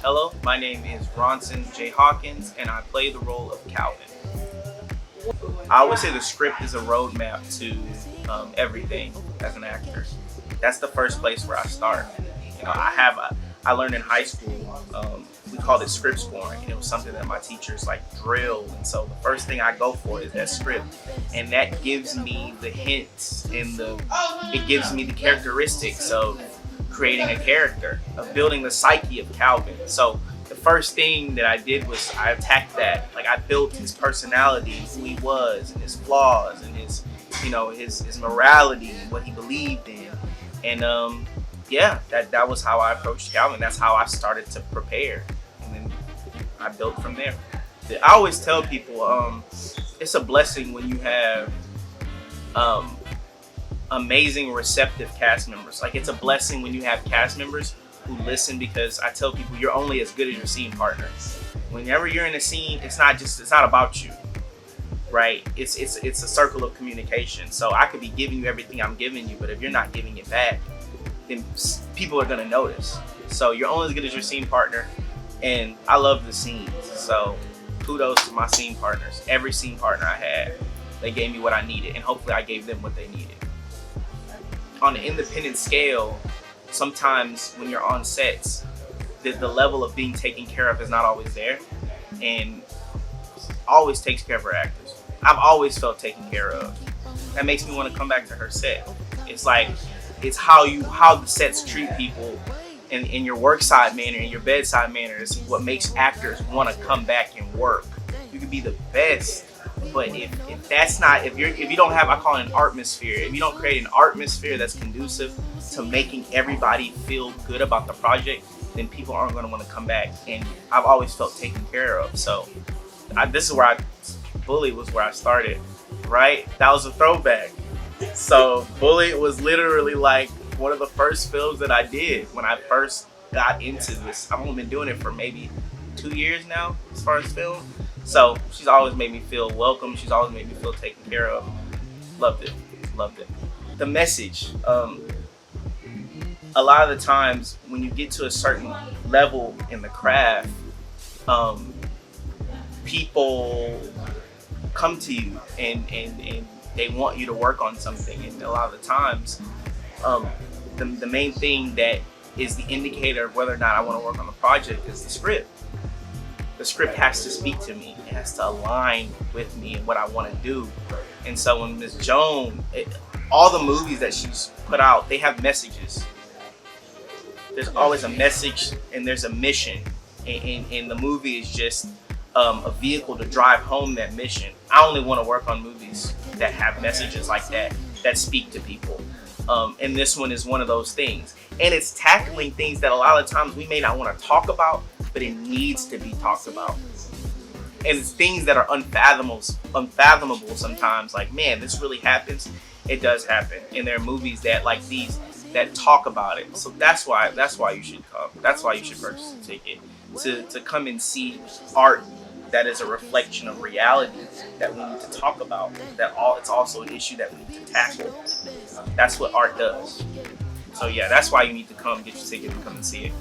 Hello, my name is Ronson J. Hawkins, and I play the role of Calvin. I always say the script is a roadmap to everything as an actor. That's the first place where I start. I learned in high school, we called it script scoring, and it was something that my teachers drilled. And so the first thing I go for is that script, and that gives me the hints and it gives me the characteristics of creating a character, of building the psyche of Calvin. So the first thing that I did was I attacked that. I built his personality, who he was, and his flaws, and his morality, and what he believed in. And that was how I approached Calvin. That's how I started to prepare, and then I built from there. I always tell people it's a blessing when you have amazing receptive cast members. It's a blessing when you have cast members who listen, because I tell people you're only as good as your scene partner. Whenever you're in a scene, it's not about you, right? It's a circle of communication. So I could be giving you everything I'm giving you, but if you're not giving it back, then people are gonna notice. So you're only as good as your scene partner, and I love the scenes. So kudos to my scene partners. Every scene partner I had, they gave me what I needed, and hopefully I gave them what they needed. On an independent scale, sometimes when you're on sets, the level of being taken care of is not always there, and always takes care of her actors. I've always felt taken care of. That makes me want to come back to her set. It's how the sets treat people, in your work side manner, in your bedside manner, is what makes actors want to come back and work. You can be the best, but if you don't have, I call it an artmosphere. If you don't create an artmosphere that's conducive to making everybody feel good about the project, then people aren't going to want to come back. And I've always felt taken care of. So this is where Bully was where I started, right? That was a throwback. So Bully was literally one of the first films that I did when I first got into this. I've only been doing it for maybe 2 years now as far as film. So she's always made me feel welcome. She's always made me feel taken care of. Loved it. The message. A lot of the times when you get to a certain level in the craft, people come to you and they want you to work on something. And a lot of the times, the main thing that is the indicator of whether or not I want to work on the project is the script. The script has to speak to me. It has to align with me and what I want to do. And so when Miss Joan, all the movies that she's put out, they have messages. There's always a message and there's a mission. And the movie is just a vehicle to drive home that mission. I only want to work on movies that have messages like that speak to people. And this one is one of those things. And it's tackling things that a lot of times we may not want to talk about, but it needs to be talked about. And it's things that are unfathomable sometimes. Man, this really happens. It does happen. And there are movies that these that talk about it. So that's why you should come. That's why you should purchase a ticket to come and see art that is a reflection of reality that we need to talk about. It's also an issue that we need to tackle. That's what art does. So yeah, that's why you need to come get your ticket and come and see it.